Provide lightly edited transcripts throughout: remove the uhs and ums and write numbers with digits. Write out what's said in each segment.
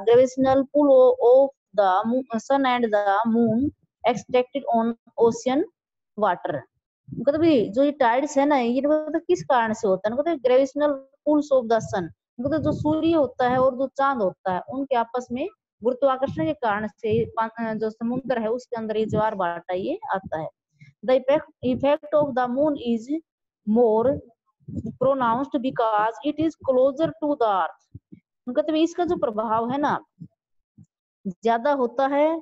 gravitational pull of the sun and the moon extracted on ocean water. मतलब जो ये tides है ना, ये मतलब किस कारण से होता है, मतलब ग्रेविटेशनल पुल्स ऑफ द सन, मतलब जो सूर्य होता है और जो चांद होता है उनके आपस में गुरुत्वाकर्षण के कारण से जो समुद्र है उसके अंदर ये ज्वार भाटा ये आता है. The effect of the moon is more pronounced because it is closer to the earth. मतलब इसका जो प्रभाव है ना ज्यादा होता है,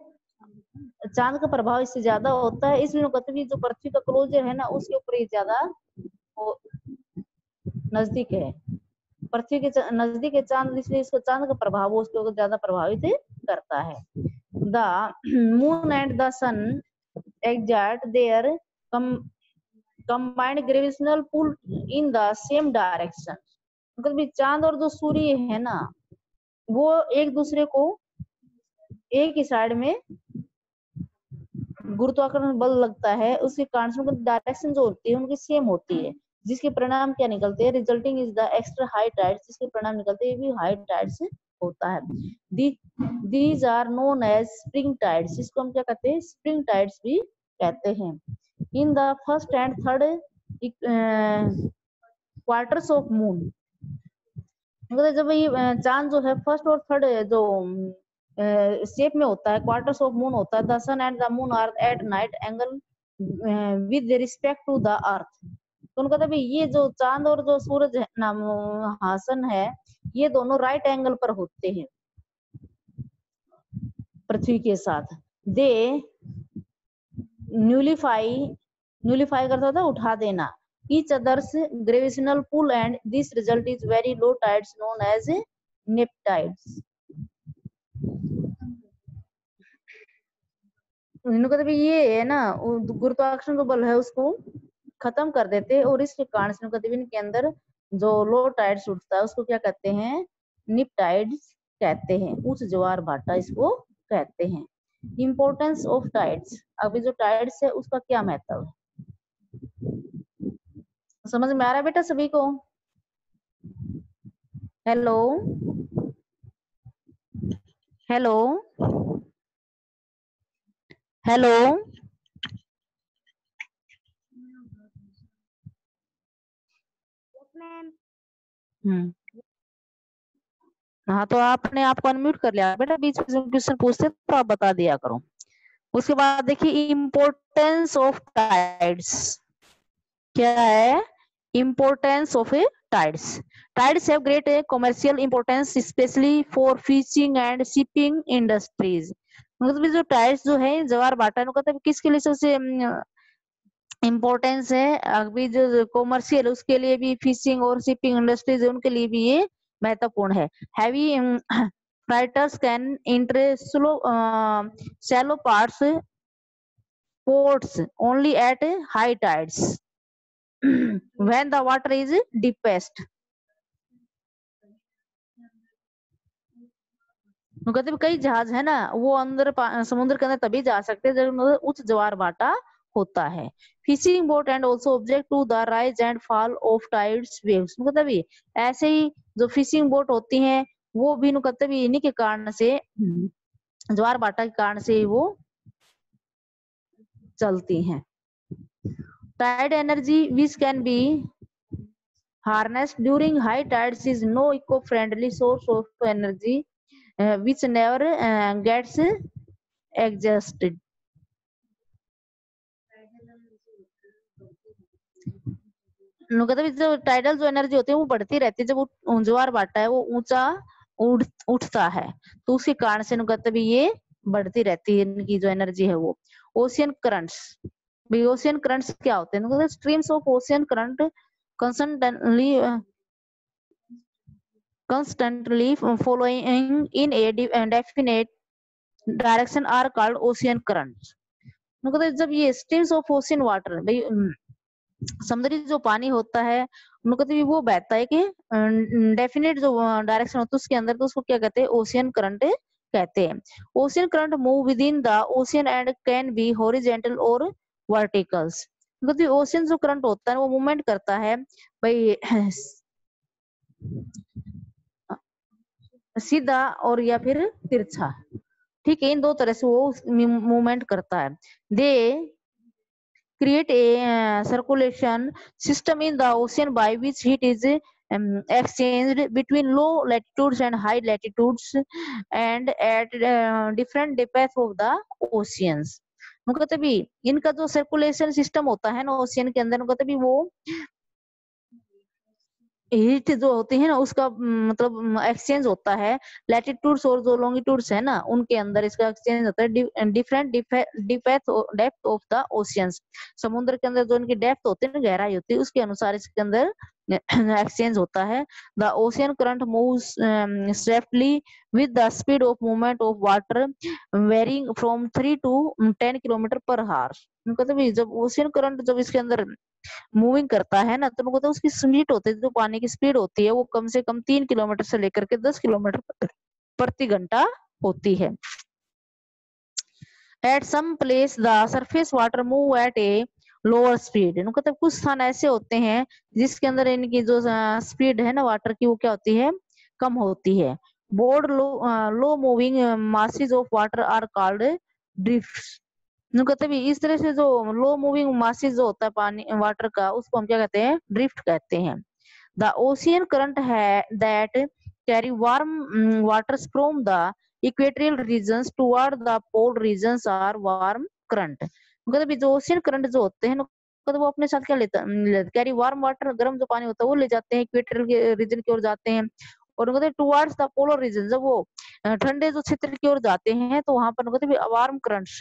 चांद का प्रभाव इससे ज्यादा होता है, इसलिए कहते हैं जो पृथ्वी का क्लोजर है ना उसके ऊपर ये ज्यादा नजदीक है, पृथ्वी के नजदीक है चांद, इसलिए इसको चांद का प्रभाव उसके ऊपर ज्यादा प्रभावित करता है. The moon and the sun exert their combined gravitational pull in the same direction. मतलब चांद और जो सूर्य है ना वो एक दूसरे को एक ही साइड में गुरुत्वाकर्षण बल लगता है, उसके कारण से उनकी डायरेक्शन जो होती है उनकी सेम होती है, जिसके परिणाम क्या निकलते हैं, resulting is the extra high tides, जिसके परिणाम निकलते हैं भी हाई टाइड्स होता है. These are known as spring tides, इसको हम क्या कहते हैं, स्प्रिंग टाइड्स भी कहते हैं. In the first and third quarters of moon, मतलब जब ये चांद जो है फर्स्ट और थर्ड जो शेप में होता है, क्वार्टर्स ऑफ मून होता है, the sun and the moon are at night angle with respect to the earth. तो उनका तभी ये जो चांद और जो सूरज है ना हासन है ये दोनों राइट एंगल पर होते हैं पृथ्वी के साथ. दे न्यूलीफाई करता था उठा देना each other's gravitational pull and this result is very low tides known as nip tides. कभी ये है ना गुरुत्वाकर्षण जो बल है उसको खत्म कर देते हैं और इसके कारण से कभी इनके अंदर जो लो टाइड्स उठता है उसको क्या कहते हैं, निप टाइड्स कहते हैं, उच्च ज्वार भाटा इसको कहते हैं. इम्पोर्टेंस ऑफ टाइड्स, अभी जो टाइड्स है उसका क्या महत्व है समझ में आ रहा है बेटा सभी को? हेलो हेलो हेलो हाँ तो आपने आपको अनम्यूट कर लिया बेटा, बीच में क्वेश्चन पूछते तो आप बता दिया करो. उसके बाद देखिए इम्पोर्टेंस ऑफ टाइड्स क्या है, importance of tides. Tides have great commercial importance especially for fishing and shipping industries. मतलब जो tides जो है ज्वार भाटा मतलब किसके लिए सबसे इम्पोर्टेंस है, अभी जो कॉमर्शियल उसके लिए भी, फिशिंग और शिपिंग इंडस्ट्रीज उनके लिए भी ये महत्वपूर्ण है. Heavy freighters can enter shallow parts ports only at high tides when the water is deepest. कहते कई जहाज है ना वो अंदर समुद्र के अंदर तभी जा सकते हैं जब उच्च ज्वार भाटा होता है. Fishing boat and also object to the rise and fall of tides waves, मतलब ऐसे ही जो फिशिंग बोट होती हैं वो भी कहते इन्हीं के कारण से ज्वार भाटा के कारण से वो चलती हैं. Tide energy which can be harnessed during high tides is no eco-friendly source of energy which never gets exhausted. जो टाइडल जो एनर्जी होती है वो बढ़ती रहती है, जब ज्वार भाटा है वो ऊंचा उठता है तो उसके कारण से कहते ये बढ़ती रहती है इनकी जो एनर्जी है वो. ओशियन करंट्स, भाई ओशियन करंट्स क्या होते हैं, streams of ocean current constantly following in a definite direction are called ocean currents. मतलब जब ये streams of ocean water, भाई समुद्री जो पानी होता है कहते वो बहता है कि डेफिनेट जो डायरेक्शन होता है उसके अंदर, तो उसको क्या कहते हैं, ओशियन करंट कहते हैं. Ocean current move with in the ocean and can be horizontal और वर्टिकल्स. मतलब ओशियन जो करंट होता है वो मूवमेंट करता है भाई सीधा और या फिर तिरछा, ठीक है, इन दो तरह से वो मूवमेंट करता है। दे create a circulation system in the ocean by which heat is exchanged between low latitudes and high latitudes and at different depths of the oceans। उनका तभी इनका जो सर्कुलेशन सिस्टम होता है ना ओशियन के अंदर, उनका तभी वो हीट जो होती है ना उसका मतलब एक्सचेंज होता है लैटिट्यूड्स और जो लॉन्गिट्यूड्स है ना उनके अंदर इसका एक्सचेंज होता है different depth of the oceans. समुद्र के अंदर जो इनकी डेप्थ होती है ना, गहराई होती है, उसके अनुसार इसके अंदर एक्सचेंज होता है। The ocean current moves swiftly with the speed of movement of water varying from 3 to 10 kilometre per hour. मतलब जब ओशियन करंट जब इसके अंदर मूविंग करता है ना तो उनको तो उसकी स्पीड होती है, जो पानी की स्पीड होती है वो कम से कम 3 किलोमीटर से लेकर के 10 किलोमीटर प्रति घंटा होती है। At some place the surface water move at a lower speed, मतलब कुछ स्थान ऐसे होते हैं जिसके अंदर इनकी जो स्पीड है ना वाटर की वो क्या होती है, कम होती है। Broad low moving masses of water are called drifts. कहते भी इस तरह से जो लो मूविंग मासेस जो होता है पानी वाटर का उसको हम क्या कहते हैं, ड्रिफ्ट कहते हैं। द ओशियन करंट है that carry warm waters from the equatorial regions toward the pole regions are warm current. मतलब जो ओशियन करंट जो होते हैं वो अपने साथ क्या लेता कैरी वार्म वाटर, गर्म जो पानी होता है वो ले जाते हैं, इक्वेटोरियल के रीजन की ओर जाते हैं। और कहते टुवर्ड्स द पोलर रीजन, जब वो ठंडे जो क्षेत्र की ओर जाते हैं तो वहां पर कहते वार्म करंट्स,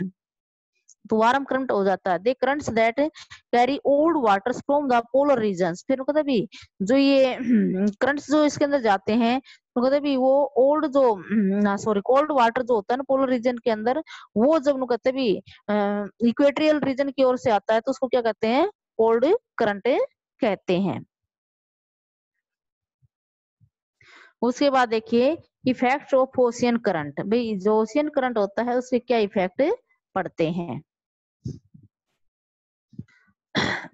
तो वार्म करंट हो जाता है। They currents that carry old waters from the polar regions. फिर कहते भी जो ये करंट्स जो इसके अंदर जाते हैं तो कहते भी वो ओल्ड जो सॉरी कोल्ड वाटर जो होता है ना पोलर रीजन के अंदर, वो जब कहते भी इक्वेटोरियल रीजन की ओर से आता है तो उसको क्या कहते हैं, कोल्ड करंट कहते हैं। उसके बाद देखिए इफेक्ट ऑफ ओशियन करंट, भाई जो ओशियन करंट होता है उससे क्या इफेक्ट पड़ते हैं।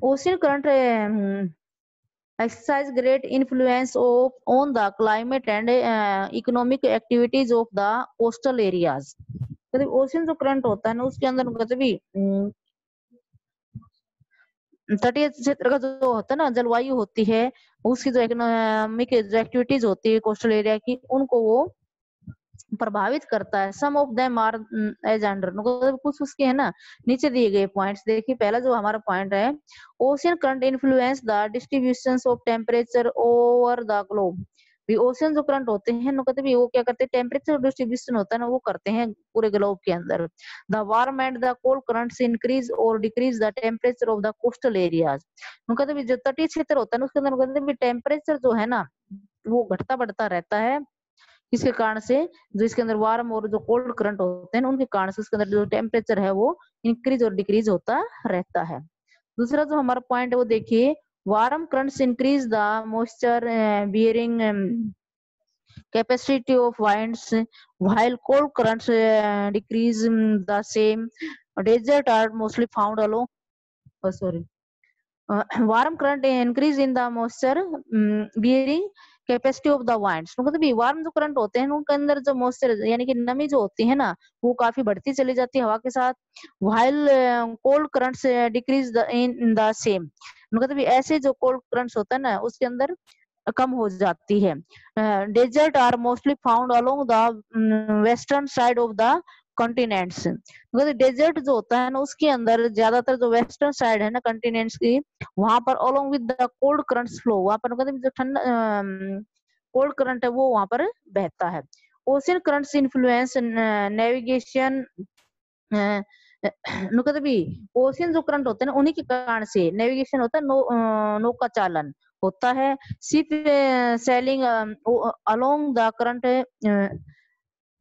Ocean current exercise great influence on the climate and economic activities of the coastal areas। तो ओशियन जो करंट होता है ना उसके अंदर कहते भी तटीय क्षेत्र का जो होता है ना जलवायु होती है उसकी जो इकोनॉमिक जो एक्टिविटीज होती है कोस्टल एरिया की उनको वो प्रभावित करता है। Some of them are as under, कुछ उसके है ना नीचे दिए गए पॉइंट्स देखिए। पहला जो हमारा पॉइंट है ocean current influence the distribution of temperature over the globe. Ocean जो करंट होते हैं ना कहते भी वो क्या करते हैं, टेम्परेचर डिस्ट्रीब्यूशन होता है ना वो करते हैं पूरे ग्लोब के अंदर। The warm and the cold currents increase और decrease the temperature of the coastal areas. कहते भी जो तटीय क्षेत्र होता है ना उसके अंदर कहते भी टेम्परेचर जो है ना वो घटता बढ़ता रहता है। इसके कारण से जो इसके अंदर वार्म और जो कोल्ड करंट होते हैं उनके कारण से उसके अंदर जो टेम्परेचर है वो इंक्रीज और डिक्रीज होता रहता है। दूसरा जो हमारा पॉइंट है वो देखिए warm currents increase the moisture bearing capacity of winds while cold currents decrease the same desert are mostly found along warm current increase in the moisture bearing capacity of the winds. मतलब warm जो current होते हैं उनके अंदर जो moisture यानी कि नमी जो होती है ना वो काफी बढ़ती चली जाती है हवा के साथ। While cold currents decrease in the same, मतलब ऐसे जो कोल्ड करंट्स होता है ना उसके अंदर कम हो जाती है। Desert are mostly found along the western side of the continents. Desert जो होता है ना उसके अंदर ज्यादातर जो वेस्टर्न साइड है ना कॉन्टिनेंट्स की वहां पर along with the cold currents flow, वहां पर जो ठंडा कोल्ड करंट है वो वहां पर बहता है। ओशियन करंट्स इन्फ्लुएंस नेविगेशन, भी ओशियन जो करंट होते हैं ना उन्हीं के कारण से नेविगेशन होता है, नौका चालन होता है। Ship selling along the current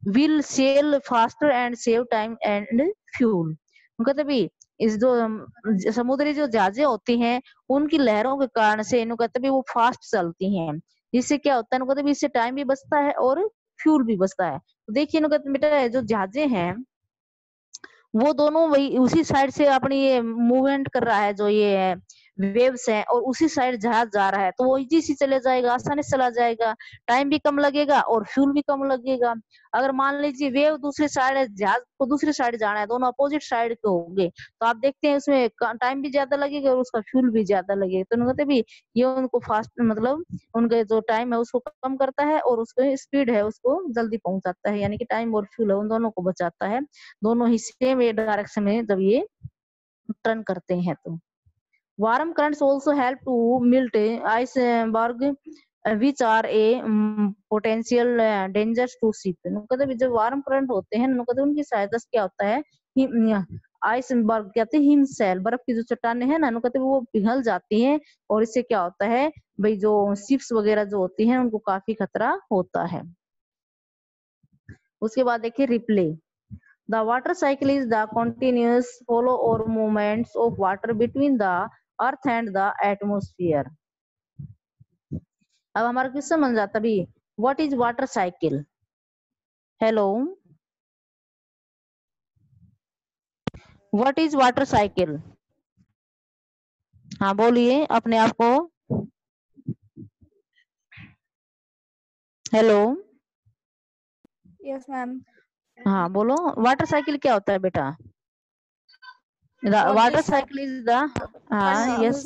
will sail faster and save time and fuel। कहते भी इस जो समुद्री जो जहाजें होती हैं उनकी लहरों के कारण से कहते भी वो फास्ट चलती हैं, जिससे क्या होता है कहते भी इससे टाइम भी बचता है और फ्यूल भी बचता है। तो देखिए कहते बेटा जो जहाजें हैं वो दोनों वही उसी साइड से अपनी ये मूवमेंट कर रहा है, जो ये है वेव्स हैं और उसी साइड जहाज जा रहा है तो वो इजी से चले जाएगा, आसानी से चला जाएगा, टाइम भी कम लगेगा और फ्यूल भी कम लगेगा। अगर मान लीजिए वेव दूसरी साइड है, जहाज को दूसरी साइड जाना है, दोनों अपोजिट साइड के होंगे, तो आप देखते हैं उसमें टाइम भी ज्यादा लगेगा और उसका फ्यूल भी ज्यादा लगेगा। तो कहते भी ये उनको फास्ट मतलब उनका जो टाइम है उसको कम करता है और उसको स्पीड है उसको जल्दी पहुंचाता है, यानी कि टाइम और फ्यूल है उन दोनों को बचाता है। दोनों ही सेम डायरेक्शन में जब ये टर्न करते हैं तो warm currents also help to melt iceberg which are a potential dangers to ship। कहते जब वार्म करंट होते हैं कहते उनकी सहायता से क्या होता है, आइसबर्ग कहते हैं हिमशैल, बर्फ की जो चट्टानें हैं ना कहते वो पिघल जाती हैं और इससे क्या होता है भाई जो शिप्स वगैरह जो होती हैं उनको काफी खतरा होता है। उसके बाद देखिए replay. The water cycle is the continuous flow or movements of water between the earth and the atmosphere। अब हमारा क्वेश्चन बन जाता भी what is water cycle. Hello, what is water cycle? हाँ बोलिए अपने आप को। Hello, yes ma'am. हाँ बोलो वाटर साइकिल क्या होता है बेटा? वाटर साइकिल इज द, हाँ यस,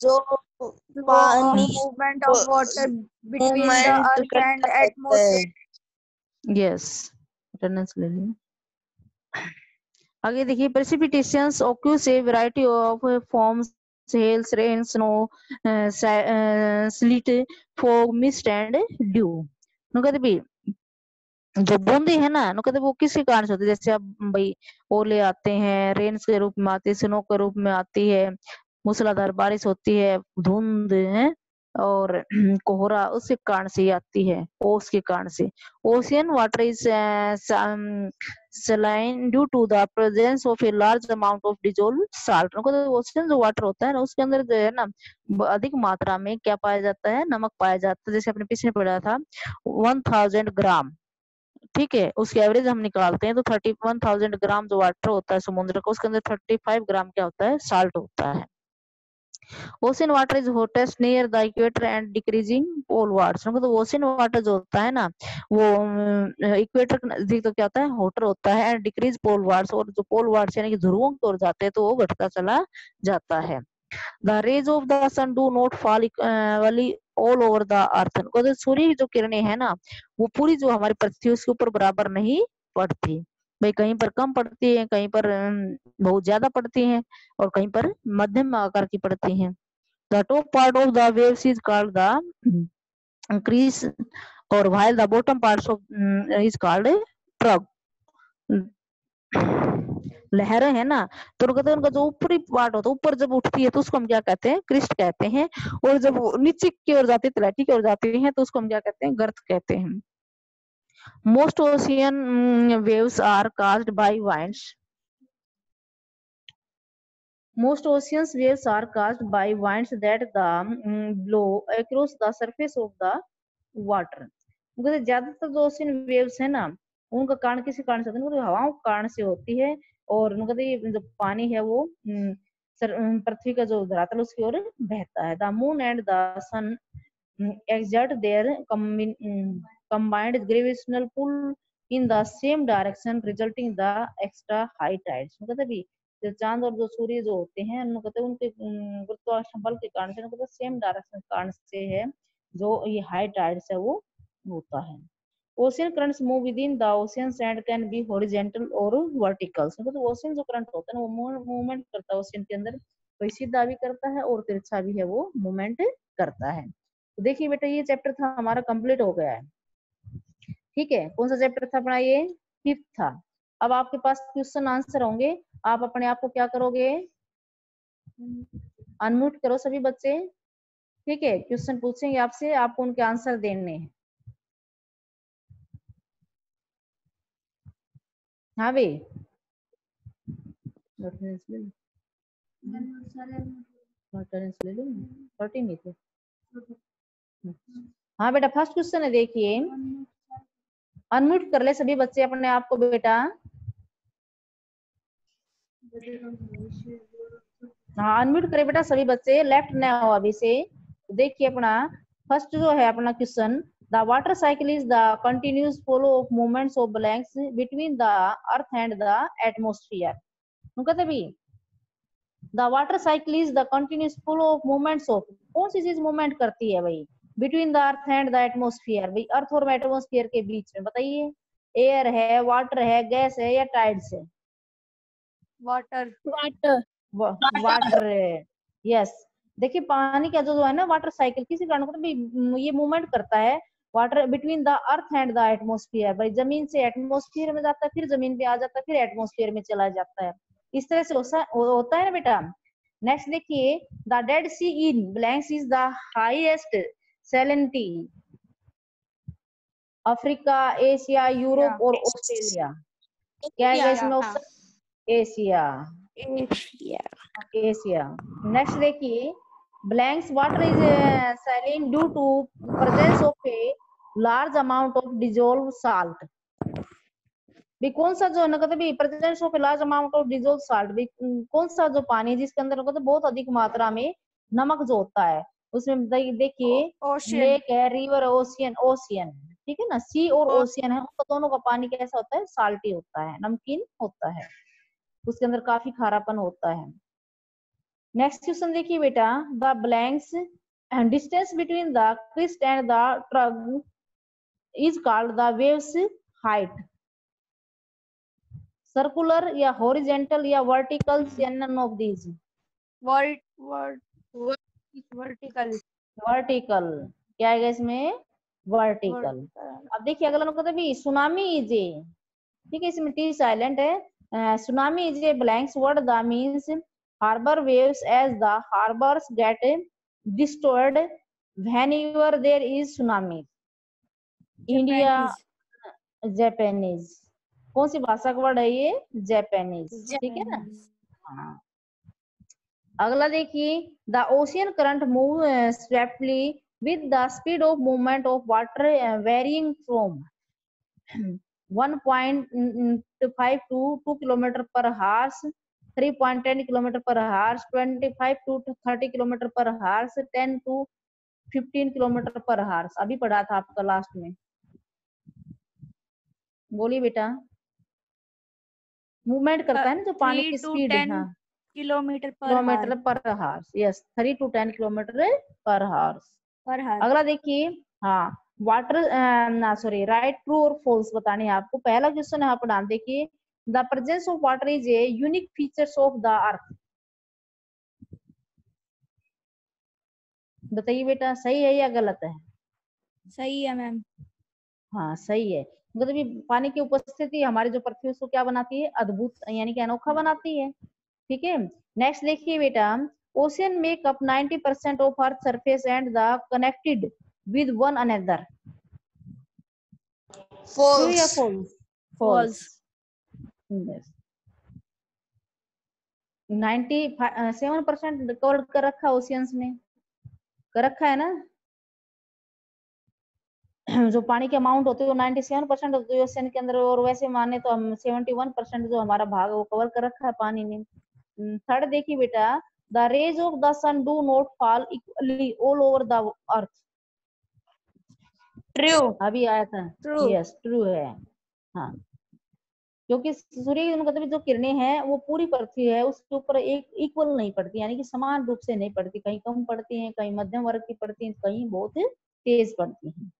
जो पानी movement of water between the movement earth and करता रहता है। एटमॉस्फेयर। यस अटेंडेंस ले लीजिए। आगे देखिए precipitations occurs a variety of forms, hails, rain, snow, sleet, fog, mist and dew. कहते भी जो बूंदी है ना कहते वो किसके कारण से होती है, जैसे अब भाई ओले आते हैं, रेन के रूप में आती है, स्नो के रूप में आती है, मूसलाधार बारिश होती है, धुंध है और कोहरा उसके कारण से आती है, ओस के कारण से। Ocean water is saline due to the presence of a large amount of dissolved salt। Ocean जो वाटर होता है ना उसके अंदर जो है ना अधिक मात्रा में क्या पाया जाता है, नमक पाया जाता है। जैसे आपने पीछे पढ़ा था 1000 ग्राम, ठीक है, उसकी एवरेज हम निकालते हैं तो 31,000 ग्राम जो वाटर होता है समुद्र का उसके अंदर 35 ग्राम क्या होता है, साल्ट होता है। Ocean water is hottest near the equator and decreasing polewards. तो ओशन वाटर जो होता है ना वो इक्वेटर के नजदीक तो क्या होता है, होटर होता है, एंड डिक्रीज पोलवार्ड्स, और जो पोलवार्ड्स यानी कि ध्रुवों की ओर जाते हैं तो वो घटता चला जाता है। The rays of the sun do not fall equally all over the earth। तो सूर्य की जो किरणें हैं ना वो पूरी जो हमारी पृथ्वी उसके ऊपर बराबर नहीं पड़ती, भाई कहीं पर कम पड़ती है, कहीं पर बहुत ज्यादा पड़ती हैं और कहीं पर मध्यम आकार की पड़ती हैं। The top part of the waves is called the crease और while the bottom parts of is called trough। लहरें है ना तो कहते हैं उनका जो ऊपरी पार्ट होता है ऊपर जब उठती है तो उसको हम क्या कहते हैं, क्रिस्ट कहते हैं, और जब नीचे की ओर जाती है तलहटी की ओर जाती है तो उसको हम क्या कहते हैं, गर्त कहते हैं। Most ocean waves are caused by winds। Most ocean waves are caused by winds that blow across the surface of the water। ज्यादातर जो ओशियन वेव्स है ना उनका कारण किसी कारण से होता है, मतलब हवाओं के कारण से होती है, और कहते जो पानी है वो पृथ्वी का जो धरातल उसकी ओर बहता है। The moon and the sun exert their combined gravitational pull in the same direction resulting the extra high tides। कहते भी जो चांद और जो सूर्य जो होते हैं कहते उनके गुरुत्वाकर्षण बल के कारण से कहते सेम डायरेक्शन कारण से है जो ये हाई टाइड्स है वो होता है। Ocean currents move with in the ocean and can be horizontal और वर्टिकल। तो ओशियन जो करंट होता है ना वो मूवमेंट करता है ओशियन के अंदर, कोई सीधा भी करता है और तिरछा भी है वो मूवमेंट करता है। तो देखिए बेटा ये चैप्टर था हमारा कंप्लीट हो गया है, ठीक है। कौन सा चैप्टर था अपना, ये 5th था। अब आपके पास क्वेश्चन आंसर होंगे, आप अपने आप को क्या करोगे, अनम्यूट करो सभी बच्चे, ठीक है। क्वेश्चन पूछेंगे आपसे, आपको उनके आंसर देने हैं। हाँ भाई हाँ बेटा फर्स्ट क्वेश्चन है, देखिए अनम्यूट कर ले सभी बच्चे अपने आप को बेटा। हाँ अनम्यूट करे बेटा सभी बच्चे, लेफ्ट ना हो अभी से। देखिए अपना फर्स्ट जो है अपना question, the water cycle is the continuous flow of movements of blanks between the earth and the atmosphere. कहते भी the water cycle is the continuous flow of movements of, कौन सी चीज मूवमेंट करती है भाई, between the earth and the atmosphere, भाई अर्थ और atmosphere के बीच में, बताइए एयर है, वाटर है, गैस है या टाइड्स है? वाटर। वाटर है, यस। देखिए पानी का जो है ना वाटर साइकिल किसी कारण मतलब ये मूवमेंट करता है water between the earth and the atmosphere, भाई जमीन से एटमोस्फियर में जाता है, फिर जमीन पे आ जाता है, फिर एटमोस्फियर में चला जाता है, इस तरह से होता है ना बेटा। नेक्स्ट देखिए, the Dead Sea in blanks is the highest salinity, Africa, Asia, Europe और ऑस्ट्रेलिया? क्या है इसमें ऑप्शन? एशिया। एशिया। नेक्स्ट देखिए, blanks water is saline due to presence of a large amount of dissolve salt, भी कौन सा जो है ना कहते भी presence of a large amount of dissolve salt, भी कौन सा जो पानी है जिसके अंदर कहते बहुत अधिक मात्रा में नमक जो होता है, उसमें देखिए लेक है, रिवर, ओशियन, ओशियन, ठीक है ना, सी और ओशियन है, उनका दोनों का पानी कैसा होता है, साल्टी होता है, नमकीन होता है, उसके अंदर काफी खारापन होता है। नेक्स्ट क्वेश्चन देखिए बेटा, the blanks distance between the crest and the trough is called the waves height, circular या हॉरिजेंटल या वर्टिकल या none of these? Vertical. Vertical, क्या है इसमें, वर्टिकल। अब देखिए अगला कहते हैं सुनामी इज ए, ठीक है इसमें टी साइलेंट है, tsunami is a blanks word the means harbor waves as the harbors get destroyed whenever there is tsunami. India, Japanese, कौन सी भाषा का वर्ड है ये, जापानीज, ठीक है ना। हाँ अगला देखिए, the ocean current move swiftly with the speed of movement of water varying from 1.5 to 2 km per hour, 3.10 km per hour, 25 to 30 km per hour, 10 to 15 km per hour। अभी पढ़ा था आपका लास्ट में, बोलिए बेटा। मूवमेंट करता है ना जो पानी की स्पीड, हाँ kilometre per hour, yes 3 to 10 kilometre per हावर। अगला देखिए, हाँ वाटर ना सॉरी राइट ट्रू और फॉल्स बताने हैं आपको। पहला क्वेश्चन है अपना, देखिए the presence of water is a unique features of the अर्थ, बताइए बेटा सही है या गलत है? सही है मैम। हाँ सही है, मतलब ये पानी की उपस्थिति हमारे जो पृथ्वी उसको क्या बनाती है, अद्भुत यानी कि अनोखा बनाती है, ठीक है। नेक्स्ट देखिए बेटा, ocean make up 90% of earth surface and the connected with one another, true या फॉल्स? फॉल्स। 97% कवर कर रखा है ओशियंस में, कर रखा है ना। जो पानी के अमाउंट होते हैं वो 97% होते हैं ओशियन के अंदर, और वैसे माने तो हम 71% जो हमारा भाग है वो कवर कर रखा है पानी ने। थर्ड देखिए बेटा, the rays of the sun do not fall equally all over the earth, true. अभी आया था, यस ट्रू है। हाँ क्योंकि सूर्य मतलब जो किरणें हैं वो पूरी पृथ्वी है उसके ऊपर एक इक्वल नहीं पड़ती, यानी कि समान रूप से नहीं पड़ती, कहीं कम पड़ती हैं, कहीं मध्यम वर्ग की पड़ती हैं, कहीं बहुत तेज पड़ती हैं।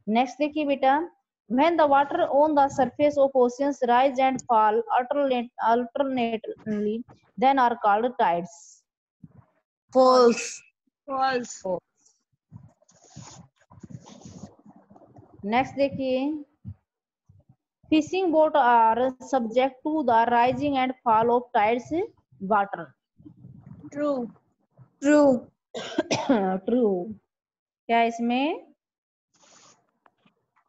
नेक्स्ट देखिए बेटा, when the water on the surface of oceans rise and fall alternately then are called tides. False. Next देखिए, fishing boat are subject to the rising and fall of tides water. True. True, क्या इसमें,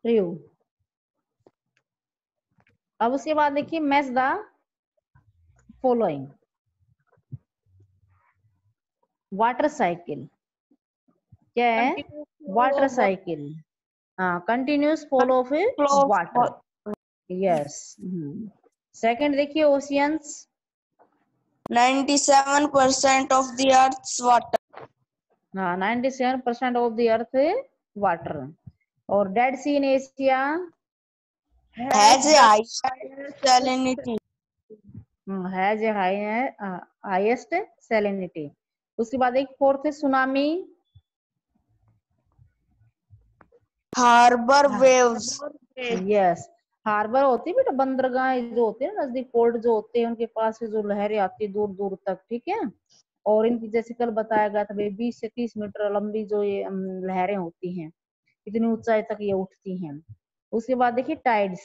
true. अब उसके बाद देखिए, match the following, water cycle, क्या है, water cycle, हाँ continuous flow of water, yes. Second देखिए, oceans, 97% of the Earth's water. हाँ 97% ऑफ द अर्थ वाटर। और Dead Sea in Asia Has a higher salinity. Has a highest salinity. उसके बाद एक fourth है tsunami. Harbor waves. Yes harbour होती है बेटा, बंदरगाह जो होते हैं नजदीक, पोर्ट जो होते हैं उनके पास से जो लहरें आती है दूर दूर तक, ठीक है। और इनकी जैसे कल बताया गया था 20 से 30 मीटर लंबी जो ये लहरें होती हैं, इतनी ऊंचाई तक ये उठती हैं। उसके बाद देखिए tides.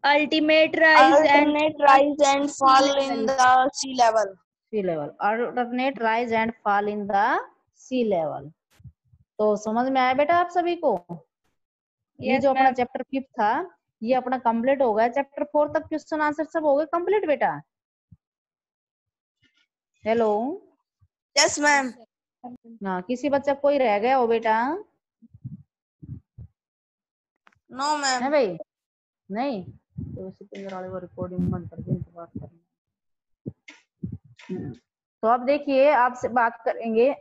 Ultimate rise and Alternate rise and fall in the sea level. Sea level, alternate rise and fall in the sea level. तो समझ में आया बेटा आप सभी को? ये Yes, जो अपना ma'am. चैप्टर 5 था ये अपना कंप्लीट हो गया। चैप्टर 4 तक क्वेश्चन आंसर सब हो गए कंप्लीट बेटा? Hello, Yes, ma'am. हाँ किसी बच्चा कोई रह गया हो बेटा? No, है ma'am. भाई? नहीं तो सिकंदर वाले को रिकॉर्डिंग बंद कर दें तो बात करें। तो अब देखिए आपसे बात करेंगे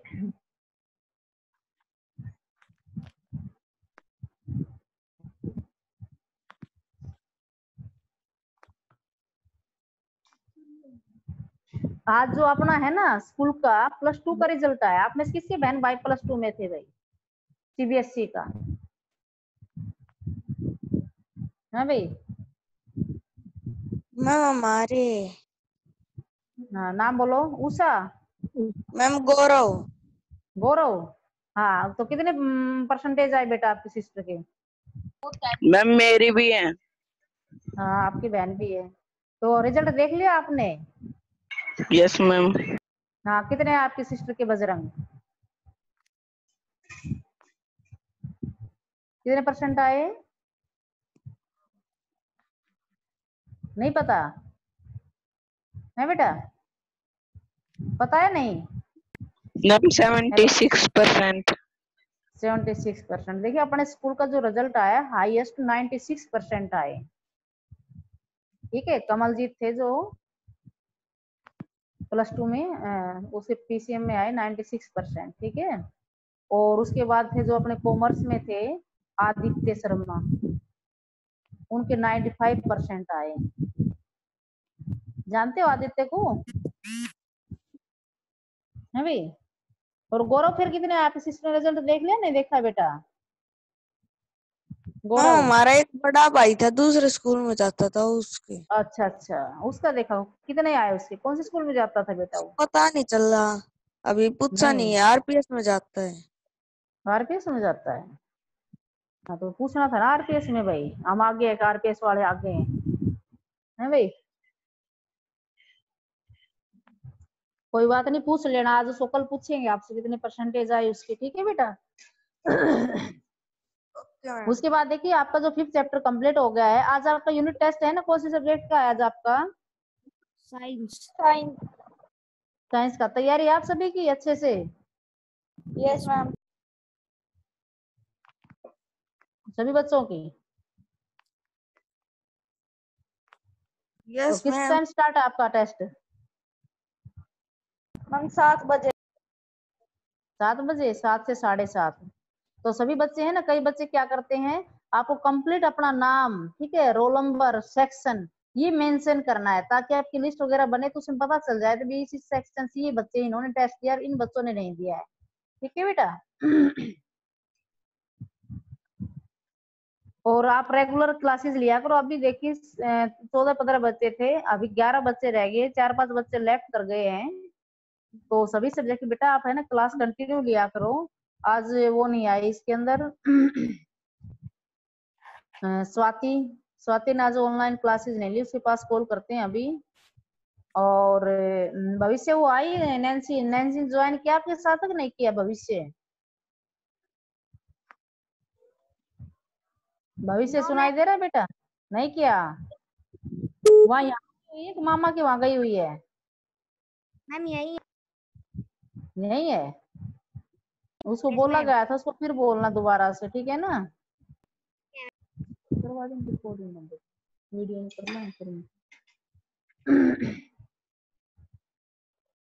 आज जो अपना है ना स्कूल का +2 का रिजल्ट आया। आप में से किसके बहन भाई +2 में थे भाई सीबीएसई का? है भाई? मैम हमारे हाँ नाम बोलो। उषा, मैम गौरव। गौरव, हाँ तो कितने परसेंटेज आए बेटा आपकी सिस्टर के? मैम मेरी भी है। हाँ आपकी बहन भी है। तो रिजल्ट देख लिया आपने? Yes ma'am. हाँ कितने हैं आपकी सिस्टर के बजरंग? कितने परसेंट आए? नहीं पता है बेटा? पता है नहीं? मैम 76%। 76%। देखिए अपने स्कूल का जो रिजल्ट आया हाईएस्ट 96% आए, ठीक है। कमलजीत थे जो +2 में उसके पीसीएम में आए 96%, ठीक है। और उसके बाद थे जो अपने कॉमर्स में थे आदित्य शर्मा, उनके 95% आए। जानते हो आदित्य को? है भाई? और गौरव फिर कितने आपके सिस्टर ने रिजल्ट देख लिया नहीं देखा बेटा? हाँ गौरव हमारा एक बड़ा भाई था दूसरे स्कूल में जाता था उसके। अच्छा अच्छा, उसका देखा कितने आए उसके? कौन से स्कूल में जाता था बेटा वो? पता नहीं चल रहा, अभी पूछा नहीं है। आरपीएस में जाता है। आरपीएस में जाता है? हाँ तो पूछना था ना आरपीएस में भाई, हम आगे है आरपीएस वाले आगे हैं भाई। कोई बात नहीं, पूछ लेना आज उसको, कल पूछेंगे आपसे कितने परसेंटेज आए उसके, ठीक है बेटा। उसके बाद देखिए आपका जो 5th चैप्टर कंप्लीट हो गया है। आज आपका यूनिट टेस्ट है ना, कौन से सब्जेक्ट का है आज आपका? Science. साइंस का। तैयारी आप सभी की अच्छे से? Yes, ma'am. सभी बच्चों की? तो यस किस मैम। टाइम स्टार्ट है आपका टेस्ट? Ma'am 7 बजे। 7 बजे, 7 से 7:30। तो सभी बच्चे हैं ना, कई बच्चे क्या करते हैं, आपको कंप्लीट अपना नाम, ठीक है, रोल नंबर, सेक्शन ये मेंशन करना है ताकि आपकी लिस्ट वगैरह बने तो उसमें पता चल जाए तो भी इसी सेक्शन से ये बच्चे इन्होंने टेस्ट दिया, इन बच्चों ने नहीं दिया है, ठीक है बेटा। और आप रेगुलर क्लासेस लिया करो। अभी देखिए 14-15 बच्चे थे, अभी 11 बच्चे रह गए, 4-5 बच्चे लेफ्ट कर गए हैं। तो सभी सब्जेक्ट बेटा आप है ना क्लास कंटिन्यू लिया करो। आज वो नहीं आई इसके अंदर स्वाति, स्वाति ने आज ऑनलाइन क्लासेस नहीं ली, उसके पास कॉल करते हैं अभी। और भविष्य वो आई नैन्सी, नैन्सी ज्वाइन किया आपके साथ तक नहीं किया? भविष्य, भविष्य सुनाई दे रहा है बेटा? नहीं किया? वहाँ यहाँ हुई है कि मामा के वहां गई हुई है? मैम यही नहीं है? उसको बोला गया था, उसको फिर बोलना दोबारा से, ठीक है ना। करवा देंगे रिकॉर्डिंग नंबर, वीडियो करना है।